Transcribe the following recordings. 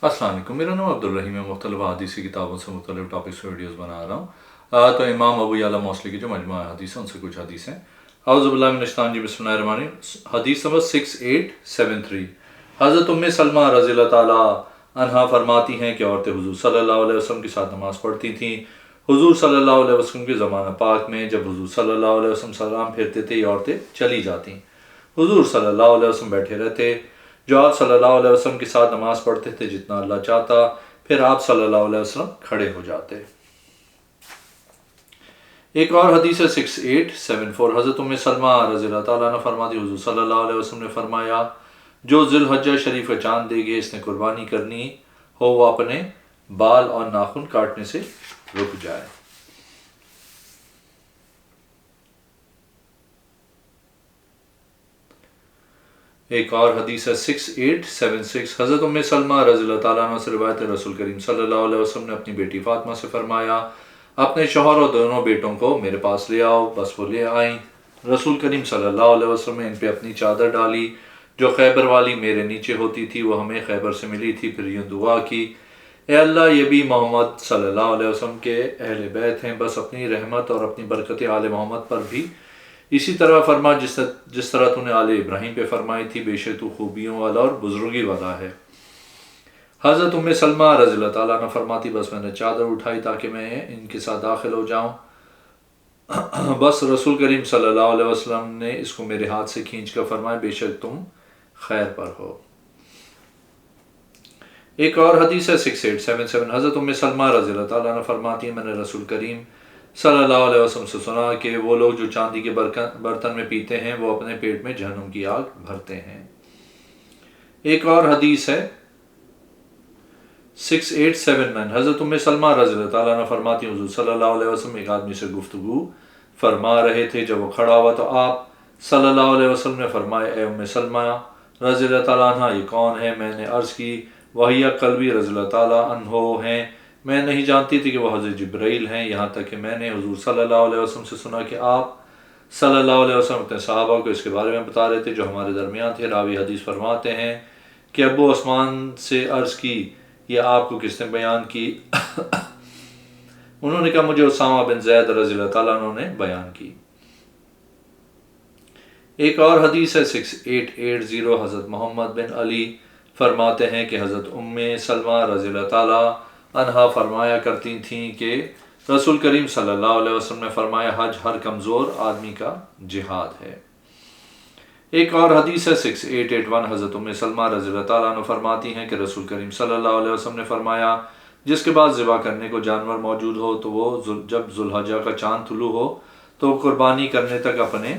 السلام علیکم، میرا نام عبدالرحیم ہے۔ مختلف حدیثی کتابوں سے مختلف ٹاپکس پر ویڈیوز بنا رہا ہوں۔ تو امام ابو یعلا موصلی کی جو مجموعہ حدیث ہیں ان سے کچھ حدیث ہیں۔ اعوذ باللہ من الشیطان الرجیم، بسم اللہ الرحمن الرحیم۔ حدیث نمبر 6873۔ حضرت ام سلمہ رضی اللہ تعالیٰ عنہا فرماتی ہیں کہ عورتیں حضور صلی اللہ علیہ وسلم کے ساتھ نماز پڑھتی تھیں۔ حضور صلی اللہ علیہ وسلم کے زمانہ پاک میں جب حضور صلی اللہ علیہ وسلم سلام پھیرتے تھے یہ عورتیں چلی جاتیں، حضور صلی اللہ علیہ وسلم بیٹھے رہتے، جو آپ صلی اللہ علیہ وسلم کے ساتھ نماز پڑھتے تھے جتنا اللہ چاہتا، پھر آپ صلی اللہ علیہ وسلم کھڑے ہو جاتے۔ ایک اور حدیث ہے 6874۔ حضرت ام سلمہ رضی اللہ تعالیٰ عنہ فرماتی حضور صلی اللہ علیہ وسلم نے فرمایا، جو ذی الحجہ شریف کا چاند دے گے اس نے قربانی کرنی ہو وہ اپنے بال اور ناخن کاٹنے سے رک جائے۔ ایک اور حدیث ہے 6876۔ حضرت ام سلمہ رضی اللہ تعالیٰ عنہ سے روایت ہے، رسول کریم صلی اللہ علیہ وسلم نے اپنی بیٹی فاطمہ سے فرمایا، اپنے شوہر اور دونوں بیٹوں کو میرے پاس لے آؤ۔ بس وہ لے آئیں۔ رسول کریم صلی اللہ علیہ وسلم نے ان پہ اپنی چادر ڈالی جو خیبر والی میرے نیچے ہوتی تھی، وہ ہمیں خیبر سے ملی تھی۔ پھر یوں دعا کی، اے اللہ یہ بھی محمد صلی اللہ علیہ وسلم کے اہل بیت ہیں، بس اپنی رحمت اور اپنی برکت آل محمد پر بھی اسی طرح فرما جس طرح تو نے آل ابراہیم پہ فرمائی تھی، بے شک تو خوبیوں والا اور بزرگی والا ہے۔ حضرت ام سلمہ رضی اللہ تعالیٰ عنہ فرماتی، بس میں نے چادر اٹھائی تاکہ میں ان کے ساتھ داخل ہو جاؤں، بس رسول کریم صلی اللہ علیہ وسلم نے اس کو میرے ہاتھ سے کھینچ کر فرمایا، بے شک تم خیر پر ہو۔ ایک اور حدیث ہے 6877۔ حضرت ام سلمہ رضی اللہ تعالیٰ عنہ فرماتی ہیں، میں نے رسول کریم صلی اللہ علیہ وسلم سے سنا کہ وہ لوگ جو چاندی کے برتن میں پیتے ہیں وہ اپنے پیٹ میں جہنم کی آگ بھرتے ہیں۔ ایک اور حدیث ہے 6879۔ حضرت ام سلمہ رضی اللہ تعالیٰ عنہ فرماتی ہیں، حضور صلی اللہ علیہ وسلم ایک آدمی سے گفتگو فرما رہے تھے، جب وہ کھڑا ہوا تو آپ صلی اللہ علیہ وسلم نے فرمایا، اے ام سلمہ رضی اللہ تعالیٰ عنہ یہ کون ہے؟ میں نے عرض کی، وہی قلبی رضی اللہ تعالیٰ عنہ ہیں۔ میں نہیں جانتی تھی کہ وہ حضرت جبرائیل ہیں، یہاں تک کہ میں نے حضور صلی اللہ علیہ وسلم سے سنا کہ آپ صلی اللہ علیہ وسلم اپنے صحابہ کو اس کے بارے میں بتا رہے تھے جو ہمارے درمیان تھے۔ راوی حدیث فرماتے ہیں کہ ابو عثمان سے عرض کی، یہ آپ کو کس نے بیان کی؟ انہوں نے کہا، مجھے اسامہ بن زید رضی اللہ تعالیٰ عنہ نے بیان کی۔ ایک اور حدیث ہے 6880۔ حضرت محمد بن علی فرماتے ہیں کہ حضرت ام سلمہ رضی اللہ تعالیٰ عنہا فرمایا کرتی تھیں کہ رسول کریم صلی اللہ علیہ وسلم نے فرمایا، حج ہر کمزور آدمی کا جہاد ہے۔ ایک اور حدیث ہے 6881۔ حضرت ام سلمہ رضی اللہ تعالیٰ عنہ فرماتی ہیں کہ رسول کریم صلی اللہ علیہ وسلم نے فرمایا، جس کے بعد ذبح کرنے کو جانور موجود ہو تو وہ جب ذی الحجہ کا چاند طلوع ہو تو قربانی کرنے تک اپنے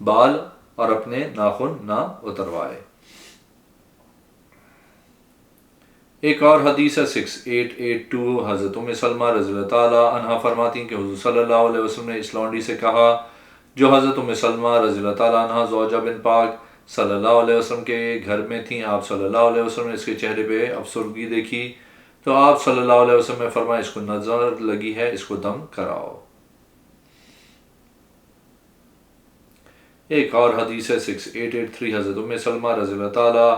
بال اور اپنے ناخن نہ اتروائے۔ ایک اور حدیث ہے 6882۔ حضرت ام سلمہ رضی اللہ تعالیٰ عنہ فرماتی ہیں کہ حضور صلی اللہ علیہ وسلم نے اس لونڈی سے کہا جو حضرت ام سلمہ رضی اللہ تعالیٰ عنہ زوجہ بن پاک صلی اللہ علیہ وسلم کے گھر میں تھیں، آپ صلی اللہ علیہ وسلم نے اس کے چہرے پہ افسردگی دیکھی تو آپ صلی اللہ علیہ وسلم نے فرمایا، اس کو نظر لگی ہے، اس کو دم کراؤ۔ ایک اور حدیث ہے 6883۔ حضرت ام سلمہ رضی اللہ تعالیٰ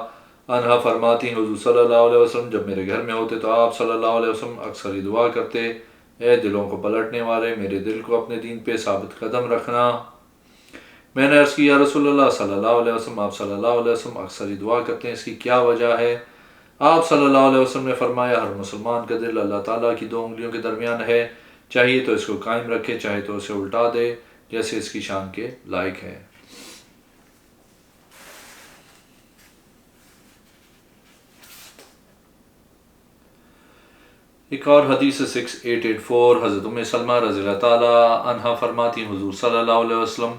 عنہا فرماتی ہیں، حضور صلی اللہ علیہ وسلم جب میرے گھر میں ہوتے تو آپ صلی اللہ علیہ وسلم اکثر ہی دعا کرتے، اے دلوں کو پلٹنے والے، میرے دل کو اپنے دین پہ ثابت قدم رکھنا۔ میں نے عرض کی، یا رسول اللہ صلی اللہ علیہ وسلم آپ صلی اللہ علیہ وسلم اکثر ہی دعا کرتے ہیں، اس کی کیا وجہ ہے؟ آپ صلی اللہ علیہ وسلم نے فرمایا، ہر مسلمان کا دل اللہ تعالیٰ کی دو انگلیوں کے درمیان ہے، چاہیے تو اس کو قائم رکھے، چاہے تو اسے الٹا دے جیسے اس کی شان کے لائق ہے۔ ایک اور حدیث 6884۔ حضرت ام سلمہ رضی اللہ تعالیٰ عنہ فرماتی ہیں، حضور صلی اللہ علیہ وسلم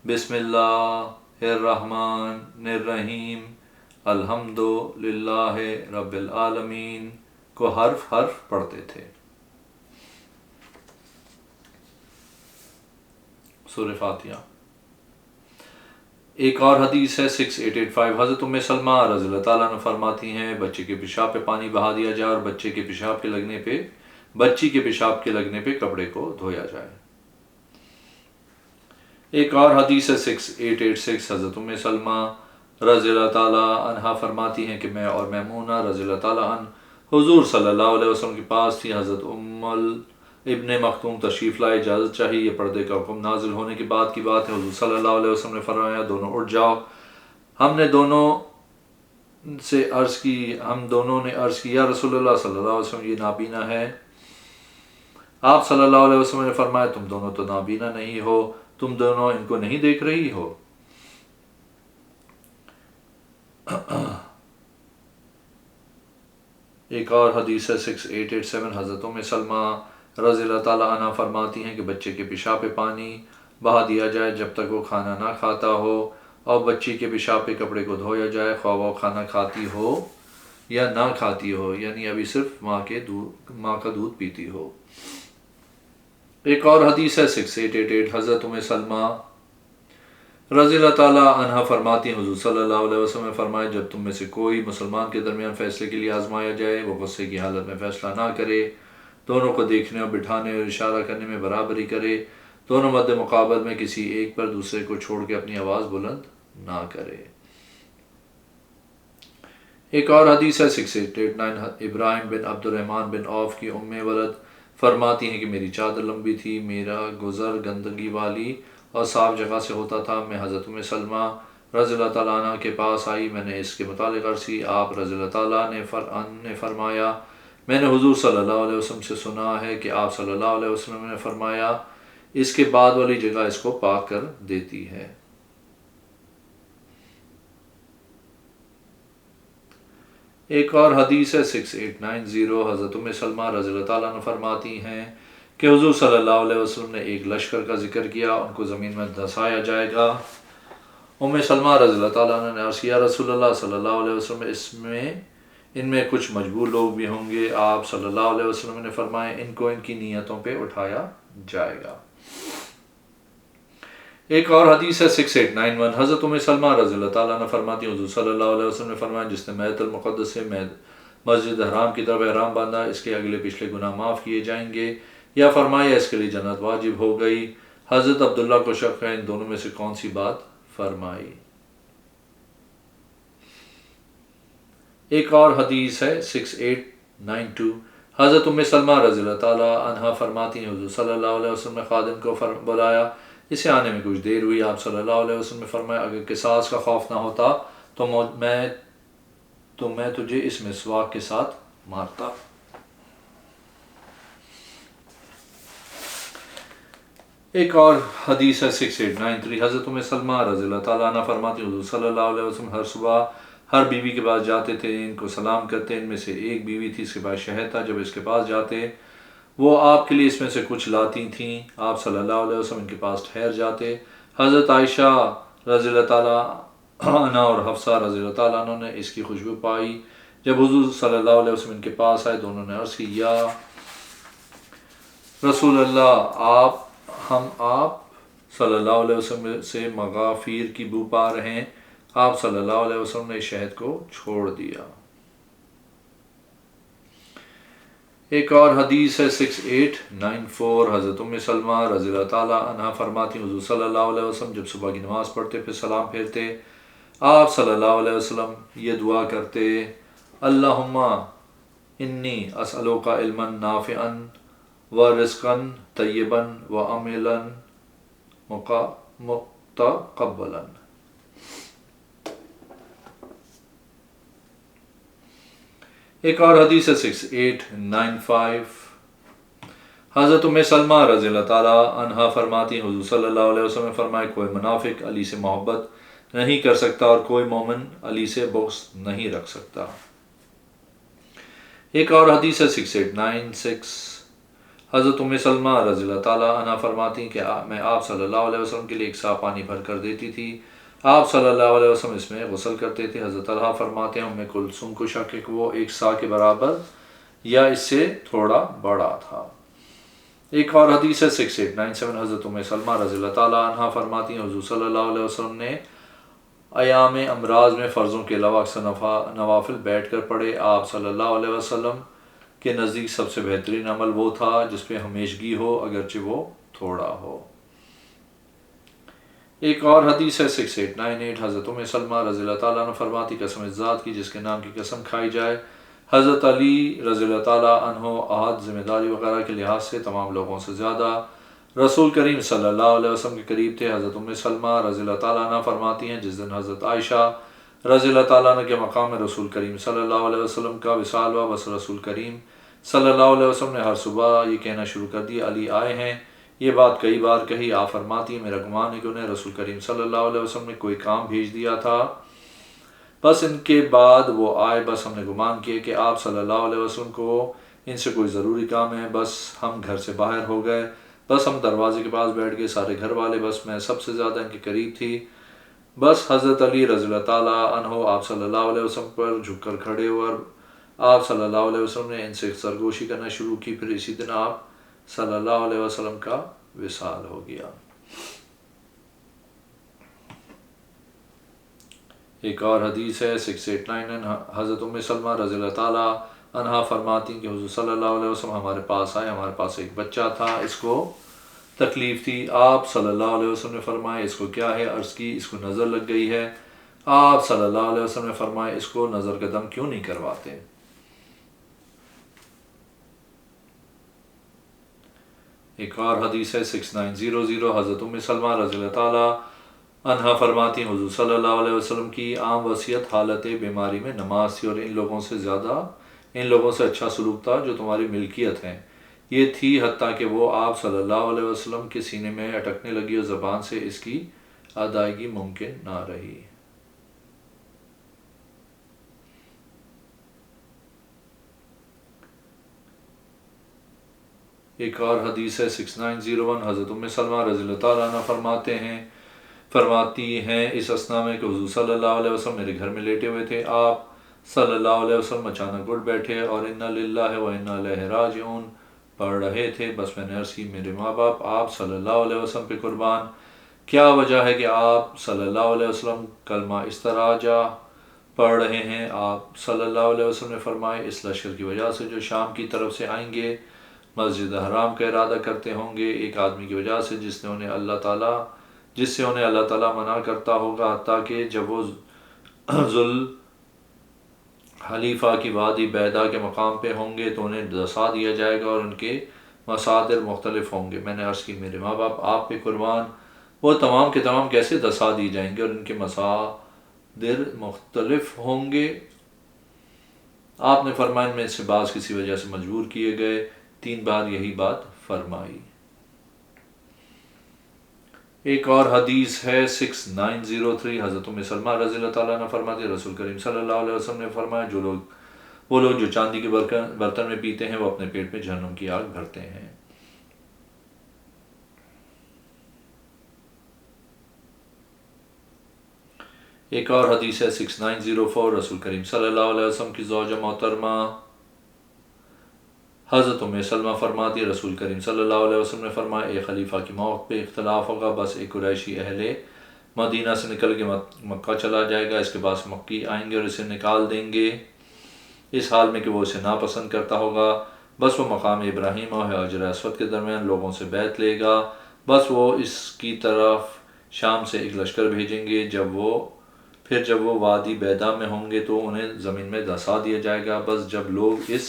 بسم اللہ الرحمن الرحیم الحمد للہ رب العالمین کو حرف حرف پڑھتے تھے۔ سورہ فاتحہ۔ ایک اور حدیث ہے 6885۔ حضرت ام سلمہ رضی اللہ تعالیٰ عنہ فرماتی ہیں، بچے کے پیشاب پہ پانی بہا دیا جائے اور بچی کے پیشاب کے لگنے پہ کپڑے کو دھویا جائے۔ ایک اور حدیث ہے 6886۔ حضرت ام سلمہ رضی اللہ تعالیٰ عنہ فرماتی ہیں کہ میں اور میمونہ رضی اللہ تعالیٰ عنہ حضور صلی اللہ علیہ وسلم کے پاس تھی۔ حضرت ابن مختوم تشریف لائے، اجازت چاہیے، یہ پردے کا حکم نازل ہونے کے بعد کی بات ہے۔ حضور صلی اللہ علیہ وسلم نے فرمایا دونوں اٹھ جاؤ۔ ہم دونوں نے عرض کی یا رسول اللہ صلی اللہ علیہ وسلم یہ نابینا ہے۔ آپ صلی اللہ علیہ وسلم نے فرمایا تم دونوں تو نابینا نہیں ہو، تم دونوں ان کو نہیں دیکھ رہی ہو۔ ایک اور حدیث ہے 6887، حضرت ام سلمہ رضی اللہ تعالیٰ عنہ فرماتی ہیں کہ بچے کے پیشاب پہ پانی بہا دیا جائے جب تک وہ کھانا نہ کھاتا ہو، اور بچی کے پیشاب پہ کپڑے کو دھویا جائے خواہ وہ کھانا کھاتی ہو یا نہ کھاتی ہو، یعنی ابھی صرف ماں کا دودھ پیتی ہو۔ ایک اور حدیث ہے 6888، حضرت ام سلمہ رضی اللہ تعالیٰ عنہ فرماتی ہیں حضور صلی اللہ علیہ وسلم نے فرمایا جب تم میں سے کوئی مسلمان کے درمیان فیصلے کے لیے آزمایا جائے وہ غصے کی حالت میں فیصلہ نہ کرے، دونوں کو دیکھنے اور بٹھانے اور اشارہ کرنے میں برابری کرے، دونوں مد مقابل میں کسی ایک پر دوسرے کو چھوڑ کے اپنی آواز بلند نہ کرے۔ ایک اور حدیث ہے 6889، ابراہیم بن عبد الرحمن بن عوف کی ام ولد فرماتی ہیں کہ میری چادر لمبی تھی، میرا گزر گندگی والی اور صاف جگہ سے ہوتا تھا، میں حضرت ام سلمہ رضی اللہ تعالیٰ عنہ کے پاس آئی، میں نے اس کے متعلق عرض کی، آپ رضی اللہ تعالیٰ نے فرمایا میں نے حضور صلی اللہ علیہ وسلم سے سنا ہے کہ آپ صلی اللہ علیہ وسلم نے فرمایا اس کے بعد والی جگہ اس کو پاک کر دیتی ہے۔ ایک اور حدیث ہے 6890، حضرت ام سلمہ رضی اللہ تعالیٰ عنہ فرماتی ہیں کہ حضور صلی اللہ علیہ وسلم نے ایک لشکر کا ذکر کیا، ان کو زمین میں دھنسایا جائے گا۔ ام سلمہ رضی اللہ تعالیٰ عنہ نے عرض کیا رسول اللہ صلی اللہ علیہ وسلم ان میں کچھ مجبور لوگ بھی ہوں گے۔ آپ صلی اللہ علیہ وسلم نے فرمایا ان کو ان کی نیتوں پہ اٹھایا جائے گا۔ ایک اور حدیث ہے 6891، حضرت ام سلمہ رضی اللہ تعالیٰ عنہ فرماتی ہیں حضور صلی اللہ علیہ وسلم نے فرمایا جس نے بیت المقدس سے مسجد حرام کی طرف احرام باندھا اس کے اگلے پچھلے گناہ معاف کیے جائیں گے، یا فرمایا اس کے لیے جنت واجب ہو گئی۔ حضرت عبداللہ کو شک ہے ان دونوں میں سے کون سی بات فرمائی۔ ایک اور حدیث ہے 6892، حضرت ام سلمہ رضی اللہ تعالیٰ عنہ فرماتی ہیں حضور صلی اللہ علیہ وسلم نے خادم کو بلایا، اسے آنے میں کچھ دیر ہوئی، آپ صلی اللہ علیہ وسلم نے فرمایا اگر قصاص کا خوف نہ ہوتا تو میں تجھے اس مسواک کے ساتھ مارتا۔ ایک اور حدیث ہے 6893، حضرت ام سلمہ رضی اللہ تعالیٰ عنہ فرماتی حضور صلی اللہ علیہ وسلم ہر صبح ہر بیوی کے پاس جاتے تھے، ان کو سلام کرتے، ان میں سے ایک بیوی تھی اس کے پاس شہد تھا، جب اس کے پاس جاتے وہ آپ کے لیے اس میں سے کچھ لاتی تھیں، آپ صلی اللہ علیہ وسلم ان کے پاس ٹھہر جاتے۔ حضرت عائشہ رضی اللہ تعالیٰ عنہ اور حفصہ رضی اللہ تعالیٰ عنہ نے اس کی خوشبو پائی، جب حضور صلی اللہ علیہ وسلم ان کے پاس آئے دونوں نے عرض کی یا رسول اللہ ہم آپ صلی اللہ علیہ وسلم سے مغافیر کی بو پا رہے ہیں، آپ صلی اللہ علیہ وسلم نے شہد کو چھوڑ دیا۔ ایک اور حدیث ہے 6894، حضرت ام سلمہ رضی اللہ تعالیٰ عنہ فرماتی حضور صلی اللہ علیہ وسلم جب صبح کی نماز پڑھتے پھر سلام پھیرتے، آپ صلی اللہ علیہ وسلم یہ دعا کرتے اللہم انی اسألوک علما نافعا ورزقا طیبا وعملا متقبلا۔ ایک اور حدیث ہے 6895، حضرت ام سلمہ رضی اللہ تعالیٰ عنہ فرماتی ہیں حضور صلی اللہ علیہ وسلم نے فرمایا کوئی منافق علی سے محبت نہیں کر سکتا اور کوئی مومن علی سے بغض نہیں رکھ سکتا۔ ایک اور حدیث ہے 6896، حضرت ام سلمہ رضی اللہ تعالیٰ عنہ فرماتی ہیں کہ میں آپ صلی اللہ علیہ وسلم کے لیے ایک سا پانی بھر کر دیتی تھی، آپ صلی اللہ علیہ وسلم اس میں غسل کرتے تھے۔ حضرت طلحہ فرماتے ہیں ام کلثوم کو شک ہے کہ وہ ایک سا کے برابر یا اس سے تھوڑا بڑا تھا۔ ایک اور حدیث ہے 6897، حضرت ام سلمہ رضی اللہ تعالیٰ عنہ فرماتی ہیں حضور صلی اللہ علیہ وسلم نے ایام امراض میں فرضوں کے علاوہ اکثر نوافل بیٹھ کر پڑھے، آپ صلی اللہ علیہ وسلم کے نزدیک سب سے بہترین عمل وہ تھا جس پہ ہمیشگی ہو اگرچہ وہ تھوڑا ہو۔ ایک اور حدیث ہے 6898 حضرت سلمہ رضی اللہ تعالیٰ عنہ فرماتی قسم اس ذات کی جس کے نام کی قسم کھائی جائے، حضرت علی رضی اللہ تعالیٰ عنہ عہد ذمہ داری وغیرہ کے لحاظ سے تمام لوگوں سے زیادہ رسول کریم صلی اللہ علیہ وسلم کے قریب تھے۔ حضرت سلمہ رضی اللہ تعالیٰ عنہ فرماتی ہیں جس دن حضرت عائشہ رضی اللہ تعالیٰ عنہ کے مقام میں رسول کریم صلی اللہ علیہ وسلم کا وصال ہوا، بس رسول کریم صلی اللہ علیہ وسلم نے ہر صبح یہ کہنا شروع کر دیا علی آئے ہیں۔ یہ بات کئی بار کہی، آپ فرماتی ہیں میرا گمان ہے کہ انہیں رسول کریم صلی اللہ علیہ وسلم نے کوئی کام بھیج دیا تھا، بس ان کے بعد وہ آئے، بس ہم نے گمان کیا کہ آپ صلی اللہ علیہ وسلم کو ان سے کوئی ضروری کام ہے، بس ہم گھر سے باہر ہو گئے، بس ہم دروازے کے پاس بیٹھ گئے سارے گھر والے، بس میں سب سے زیادہ ان کے قریب تھی، بس حضرت علی رضی اللہ تعالیٰ عنہ آپ صلی اللہ علیہ وسلم پر جھک کر کھڑے ہوئے اور آپ صلی اللہ علیہ وسلم نے ان سے سرگوشی کرنا شروع کی، پھر اسی دن آپ صلی اللہ علیہ وسلم کا وصال ہو گیا۔ ایک اور حدیث ہے 6899 حضرت سلمہ رضی اللہ تعالیٰ عنہ فرماتی ہیں کہ حضور صلی اللہ علیہ وسلم ہمارے پاس آئے، ہمارے پاس ایک بچہ تھا، اس کو تکلیف تھی، آپ صلی اللہ علیہ وسلم نے فرمایا اس کو کیا ہے، عرض کی اس کو نظر لگ گئی ہے، آپ صلی اللہ علیہ وسلم نے فرمایا اس کو نظر کا دم کیوں نہیں کرواتے۔ ایک اور حدیث ہے 6900 حضرت سلمہ رضی اللہ تعالیٰ عنہا فرماتی ہیں حضور صلی اللہ علیہ وسلم کی عام وصیت حالت بیماری میں نماز تھی اور ان لوگوں سے اچھا سلوک تھا جو تمہاری ملکیت ہیں، یہ تھی حتیٰ کہ وہ آپ صلی اللہ علیہ وسلم کے سینے میں اٹکنے لگی اور زبان سے اس کی ادائیگی ممکن نہ رہی۔ ایک اور حدیث ہے 6901 حضرت سلمہ رضی اللہ تعالیٰ عنہ فرماتی ہیں اس اثنا میں کہ حضور صلی اللہ علیہ وسلم میرے گھر میں لیٹے ہوئے تھے، آپ صلی اللہ علیہ وسلم اچانک اٹھ بیٹھے اور انا للہ و انا الیہ راجعون پڑھ رہے تھے، بس میں نے عرض کی میرے ماں باپ آپ صلی اللہ علیہ وسلم پہ قربان، کیا وجہ ہے کہ آپ صلی اللہ علیہ وسلم کلمہ استراجہ پڑھ رہے ہیں؟ آپ صلی اللہ علیہ وسلم نے فرمایا اس لشکر کی وجہ سے جو شام کی طرف سے آئیں گے، مسجد حرام کا ارادہ کرتے ہوں گے، ایک آدمی کی وجہ سے جس سے انہیں اللہ تعالیٰ منع کرتا ہوگا، حتیٰ کہ جب وہ حلیفہ کی وادی بیدا کے مقام پہ ہوں گے تو انہیں دسا دیا جائے گا اور ان کے مصادر مختلف ہوں گے۔ میں نے عرض کی میرے ماں باپ آپ پہ قربان، وہ تمام کے تمام کیسے دسا دی جائیں گے اور ان کے مصادر مختلف ہوں گے؟ آپ نے فرمایا ان میں سے بعض کسی وجہ سے مجبور کیے گئے، 3 بار یہی بات فرمائی۔ ایک اور حدیث ہے 6903 حضرت سلمہ رضی اللہ تعالیٰ عنہ فرماتے رسول کریم صلی اللہ علیہ وسلم نے فرمایا وہ لوگ جو چاندی کے برتن میں پیتے ہیں وہ اپنے پیٹ میں جہنم کی آگ بھرتے ہیں۔ ایک اور حدیث ہے 6904 رسول کریم صلی اللہ علیہ وسلم کی زوجہ محترمہ حضرت سلمہ فرماتی رسول کریم صلی اللہ علیہ وسلم نے فرمایا ایک خلیفہ کی موت پہ اختلاف ہوگا، بس ایک قریشی اہل مدینہ سے نکل کے مکہ چلا جائے گا، اس کے بعد مکی آئیں گے اور اسے نکال دیں گے اس حال میں کہ وہ اسے ناپسند کرتا ہوگا، بس وہ مقام ابراہیم اور حجر اسود کے درمیان لوگوں سے بیعت لے گا، بس وہ اس کی طرف شام سے ایک لشکر بھیجیں گے، جب وہ وادی بیدا میں ہوں گے تو انہیں زمین میں دسا دیا جائے گا، بس جب لوگ اس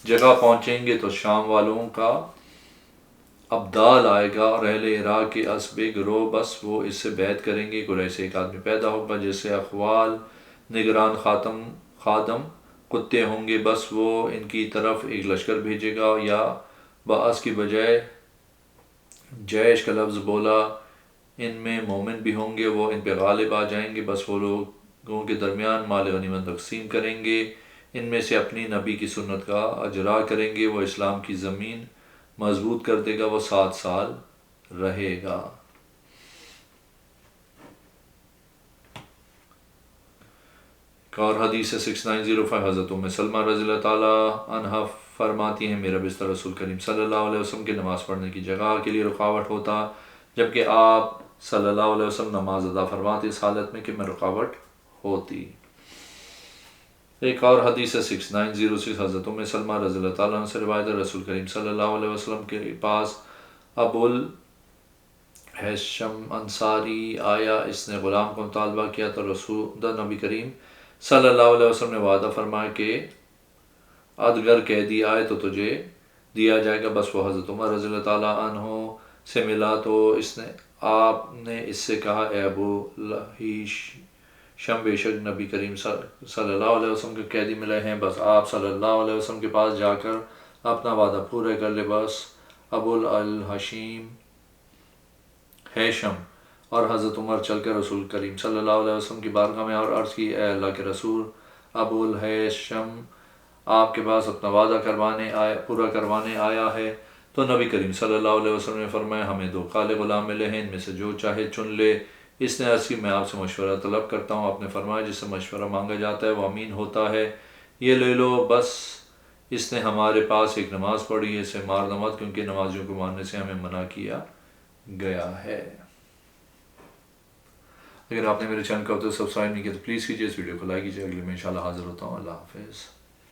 جگہ پہنچیں گے تو شام والوں کا ابدال آئے گا اور اہل عراق کے اسب گروہ، بس وہ اس سے بیعت کریں گے، قریش سے ایک آدمی پیدا ہوگا جس سے اخوال نگران خادم کتے ہوں گے، بس وہ ان کی طرف ایک لشکر بھیجے گا، یا بعض کی بجائے جیش کا لفظ بولا، ان میں مومن بھی ہوں گے، وہ ان پہ غالب آ جائیں گے، بس وہ لوگوں کے درمیان مال غنیمت تقسیم کریں گے، ان میں سے اپنی نبی کی سنت کا اجرا کریں گے، وہ اسلام کی زمین مضبوط کر دے گا، وہ 7 سال رہے گا۔ ایک اور حدیث 6905 حضرت سلمہ رضی اللہ تعالیٰ عنہ فرماتی ہیں میرا بستر رسول کریم صلی اللہ علیہ وسلم کے نماز پڑھنے کی جگہ کے لیے رکاوٹ ہوتا، جبکہ آپ صلی اللہ علیہ وسلم نماز ادا فرماتے اس حالت میں کہ میں رکاوٹ ہوتی۔ ایک اور حدیث 6906 حضرت سلمہ رضی اللہ تعالیٰ عنہ سے روایت ہے رسول کریم صلی اللہ علیہ وسلم کے پاس ابو ہیشم انصاری آیا، اس نے غلام کو مطالبہ کیا تو رسول نبی کریم صلی اللہ علیہ وسلم نے وعدہ فرمایا کہ ادگر قیدی آئے تو تجھے دیا جائے گا۔ بس وہ حضرت عمر رضی اللہ تعالیٰ عنہ سے ملا تو آپ نے اس سے کہا، اے ابو لہیشم، بے شک نبی کریم صلی اللہ علیہ وسلم کے قیدی ملے ہیں، بس آپ صلی اللہ علیہ وسلم کے پاس جا کر اپنا وعدہ پورا کر لے۔ بس ابو الحشیم ہیشم اور حضرت عمر چل کر رسول کریم صلی اللہ علیہ وسلم کی بارگاہ میں اور عرض کی، اے اللہ کے رسول، ابو الحشم آپ کے پاس اپنا وعدہ پورا کروانے آیا ہے۔ تو نبی کریم صلی اللہ علیہ وسلم نے فرمایا، ہمیں 2 کالے غلام ملے ہیں، ان میں سے جو چاہے چن لے۔ اس نے عرض کی، میں آپ سے مشورہ طلب کرتا ہوں۔ آپ نے فرمایا، جس سے مشورہ مانگا جاتا ہے وہ امین ہوتا ہے، یہ لے لو۔ بس اس نے ہمارے پاس ایک نماز پڑھی ہے، اسے مارنا مت، کیونکہ نمازیوں کو مارنے سے ہمیں منع کیا گیا ہے۔ اگر آپ نے میرے چینل کو اب تک سبسکرائب نہیں کیا تو پلیز کیجیے، اس ویڈیو کو لائک کیجیے۔ اگلے میں انشاءاللہ حاضر ہوتا ہوں۔ اللہ حافظ۔